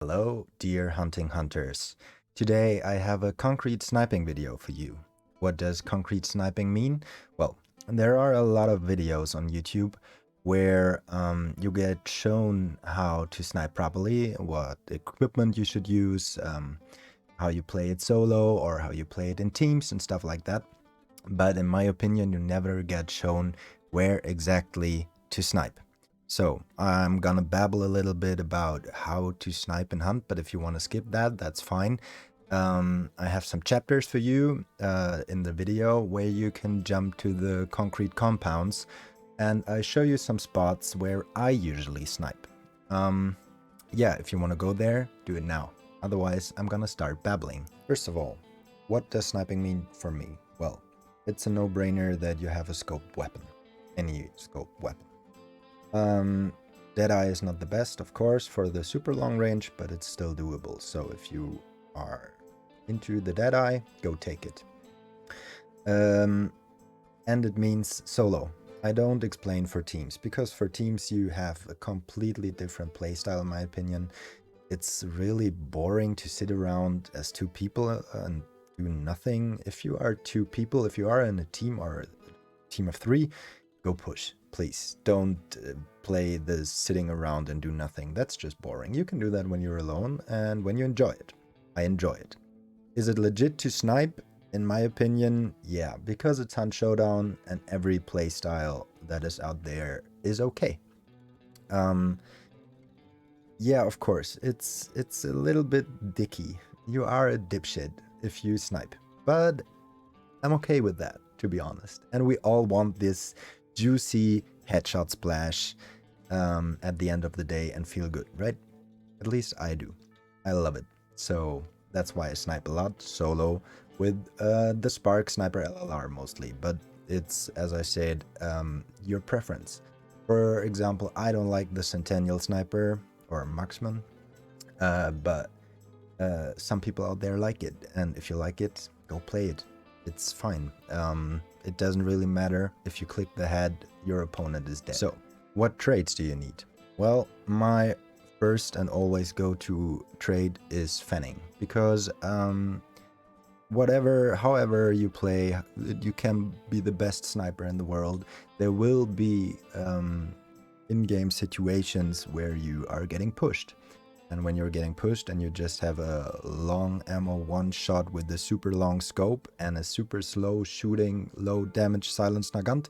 Hello, dear hunting hunters. Today I have a concrete sniping video for you. What does concrete sniping mean? Well, there are a lot of videos on YouTube where you get shown how to snipe properly, what equipment you should use, how you play it solo or how you play it in teams and stuff like that. But in my opinion, you never get shown where exactly to snipe. So I'm gonna babble a little bit about how to snipe and hunt, but if you want to skip that, that's fine. I have some chapters for you in the video where you can jump to the concrete compounds, and I show you some spots where I usually snipe. Yeah, if you want to go there, do it now. Otherwise, I'm gonna start babbling. First of all, what does sniping mean for me? Well, it's a no-brainer that you have a scoped weapon. Any scoped weapon. Deadeye is not the best, of course, for the super long range, but it's still doable. So if you are into the Deadeye, go take it. And it means solo. I don't explain for teams, because for teams you have a completely different playstyle, in my opinion. It's really boring to sit around as two people and do nothing. If you are two people, if you are in a team or a team of three, go push. Please don't play the sitting around and do nothing. That's just boring. You can do that when you're alone and when you enjoy it. I enjoy it. Is it legit to snipe? In my opinion, yeah, because it's Hunt Showdown and every playstyle that is out there is okay. Yeah, of course, it's a little bit dicky. You are a dipshit if you snipe, but I'm okay with that, to be honest. And we all want this juicy headshot splash at the end of the day and feel good, right? At least I do. I love it. So that's why I snipe a lot solo with the Spark Sniper LLR mostly. But it's, as I said, your preference. For example, I don't like the Centennial Sniper or Marksman, but some people out there like it. And if you like it, go play it. It's fine. It doesn't really matter. If you click the head, your opponent is dead. So, what traits do you need? Well, my first and always go-to trait is fanning, because however you play, you can be the best sniper in the world. There will be in-game situations where you are getting pushed. And when you're getting pushed and you just have a long ammo one shot with the super long scope and a super slow shooting, low damage silenced Nagant,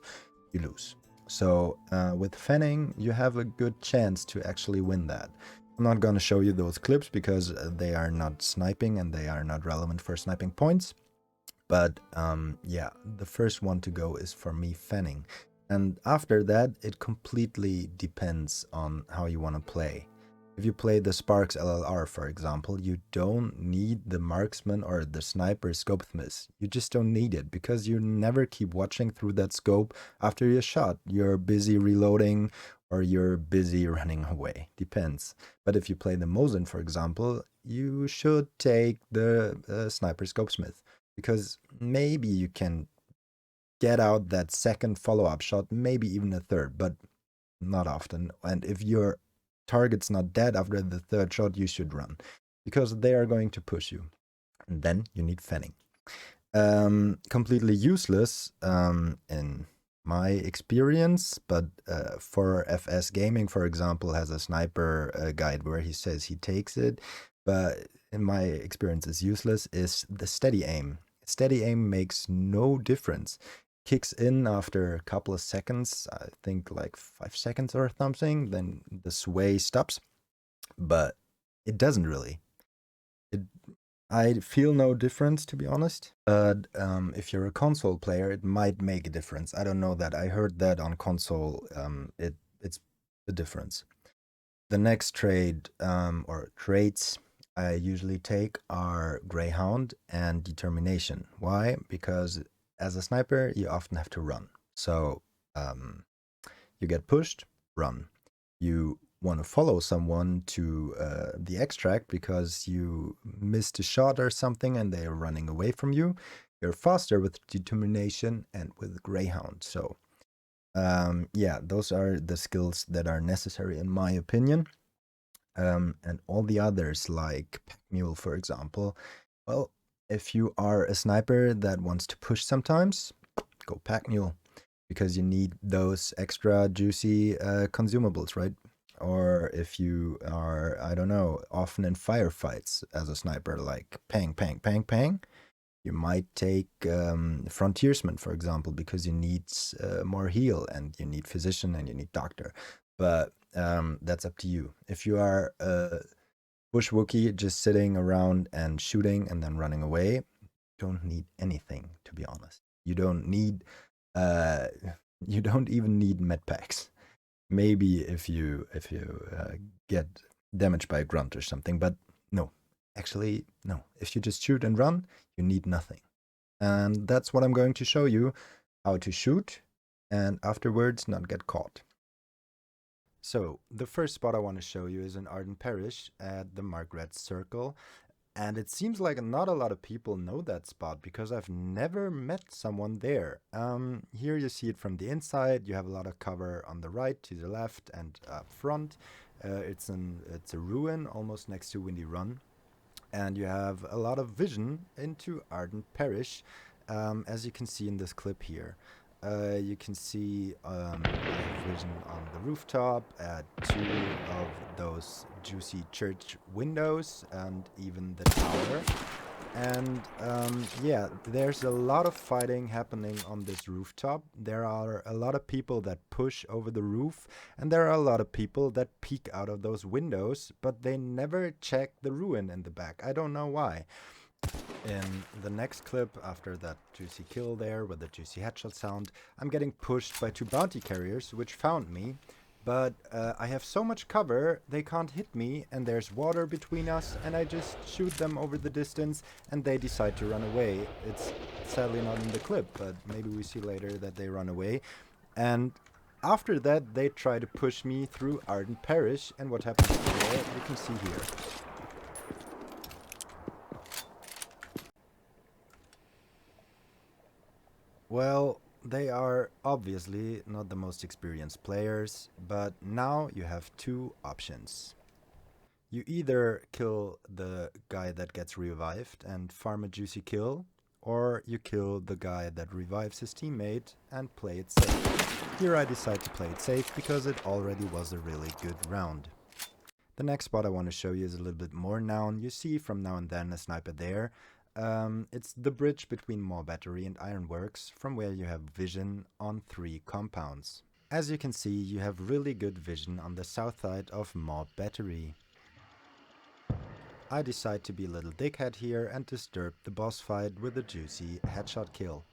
you lose. So with fanning, you have a good chance to actually win that. I'm not going to show you those clips because they are not sniping and they are not relevant for sniping points. But yeah, the first one to go is for me fanning. And after that, it completely depends on how you want to play. If you play the Sparks LLR, for example, you don't need the marksman or the sniper scope miss. You just don't need it because you never keep watching through that scope after your shot. You're busy reloading or you're busy running away. Depends. But if you play the Mosin, for example, you should take the sniper scope smith, because maybe you can get out that second follow-up shot, maybe even a third, but not often. And if your target's not dead after the third shot, you should run, because they are going to push you. And then you need fanning. Completely useless in my experience, but for FS Gaming, for example, has a sniper guide where he says he takes it, but in my experience is useless, is the steady aim. Steady aim makes no difference. Kicks in after a couple of seconds, I think like 5 seconds or something, then the sway stops, but it doesn't really. I feel no difference, to be honest. But if you're a console player, it might make a difference. I don't know that. I heard that on console, it's the difference. The next trade or traits I usually take are Greyhound and Determination. Why? Because as a sniper, you often have to run. So you get pushed, run. You want to follow someone to the extract because you missed a shot or something and they are running away from you. You're faster with Determination and with Greyhound. So yeah, those are the skills that are necessary in my opinion. And all the others, like Pack Mule, for example, well, if you are a sniper that wants to push sometimes, go Pack Mule, because you need those extra juicy consumables, right? Or if you are, I don't know, often in firefights as a sniper, like pang, pang, pang, pang, you might take frontiersman, for example, because you need more heal and you need physician and you need doctor. But that's up to you. If you are a bush Wookie just sitting around and shooting and then running away, you don't need anything, to be honest. You don't need, uh, you don't even need med packs. Maybe if you get damaged by a grunt or something, but no, actually no. If you just shoot and run, you need nothing. And that's what I'm going to show you, how to shoot and afterwards not get caught. So the first spot I want to show you is in Arden Parish at the Margaret Circle. And it seems like not a lot of people know that spot because I've never met someone there. Here you see it from the inside. You have a lot of cover on the right, to the left, and up front. It's a ruin almost next to Windy Run. And you have a lot of vision into Arden Parish, as you can see in this clip here. You can see vision on the rooftop at 2 of those juicy church windows and even the tower. And yeah, there's a lot of fighting happening on this rooftop. There are a lot of people that push over the roof, and there are a lot of people that peek out of those windows, but they never check the ruin in the back. I don't know why. In the next clip, after that juicy kill there with the juicy headshot sound, I'm getting pushed by 2 bounty carriers, which found me. But I have so much cover, they can't hit me, and there's water between us, and I just shoot them over the distance, and they decide to run away. It's sadly not in the clip, but maybe we see later that they run away. And after that, they try to push me through Arden Parish, and what happens there, you can see here. Well, they are obviously not the most experienced players, but now you have 2 options. You either kill the guy that gets revived and farm a juicy kill, or you kill the guy that revives his teammate and play it safe. Here I decide to play it safe because it already was a really good round. The next spot I want to show you is a little bit more known. You see from now and then a sniper there. It's the bridge between Maw Battery and Ironworks, from where you have vision on 3 compounds. As you can see, you have really good vision on the south side of Maw Battery. I decide to be a little dickhead here and disturb the boss fight with a juicy headshot kill.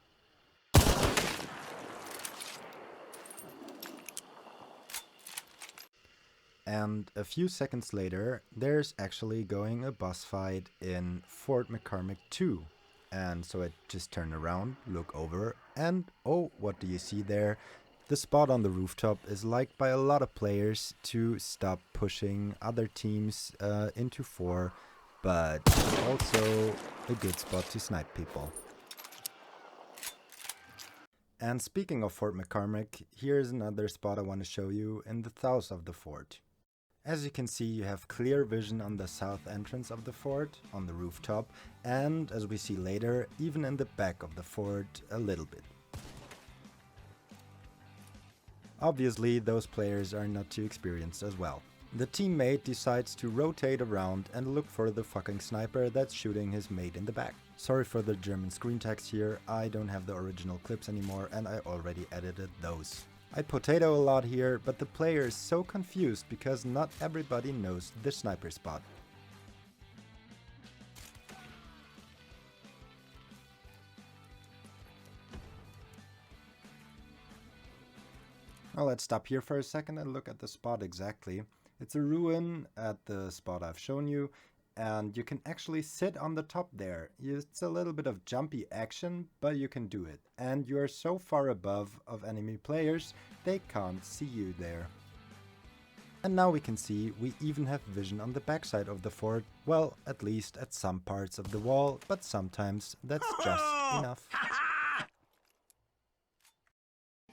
And a few seconds later, there's actually going a boss fight in Fort McCormick 2. And so I just turn around, look over, and oh, what do you see there? The spot on the rooftop is liked by a lot of players to stop pushing other teams into 4, but also a good spot to snipe people. And speaking of Fort McCormick, here's another spot I want to show you in the south of the fort. As you can see, you have clear vision on the south entrance of the fort, on the rooftop, and as we see later, even in the back of the fort a little bit. Obviously, those players are not too experienced as well. The teammate decides to rotate around and look for the fucking sniper that's shooting his mate in the back. Sorry for the German screen text here, I don't have the original clips anymore and I already edited those. I potato a lot here, but the player is so confused because not everybody knows the sniper spot. Well, let's stop here for a second and look at the spot exactly. It's a ruin at the spot I've shown you, and you can actually sit on the top there. It's a little bit of jumpy action, but you can do it. And you are so far above of enemy players, they can't see you there. And now we can see we even have vision on the backside of the fort. Well, at least at some parts of the wall, but sometimes that's just enough.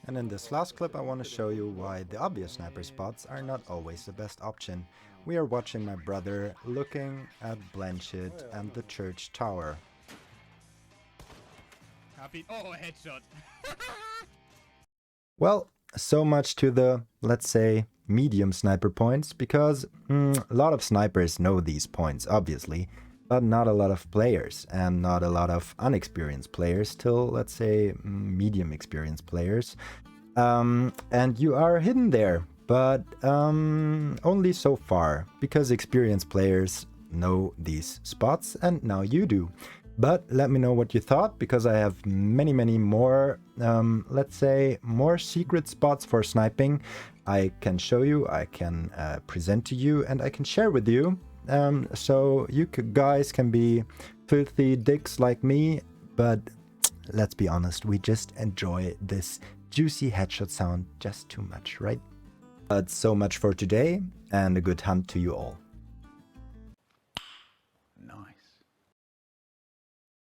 And in this last clip I want to show you why the obvious sniper spots are not always the best option. we are watching my brother looking at Blanchett and the church tower. Happy. Oh, a headshot. Well, so much to the, let's say, medium sniper points, because a lot of snipers know these points, obviously, but not a lot of players, and not a lot of unexperienced players till, let's say, medium experienced players. And you are hidden there, but only so far, because experienced players know these spots, and now you do. But let me know what you thought, because I have many more, let's say, more secret spots for sniping. I can show you, I can present to you, and I can share with you. So you guys can be filthy dicks like me, but let's be honest, we just enjoy this juicy headshot sound just too much, right? But so much for today, and a good hunt to you all. Nice.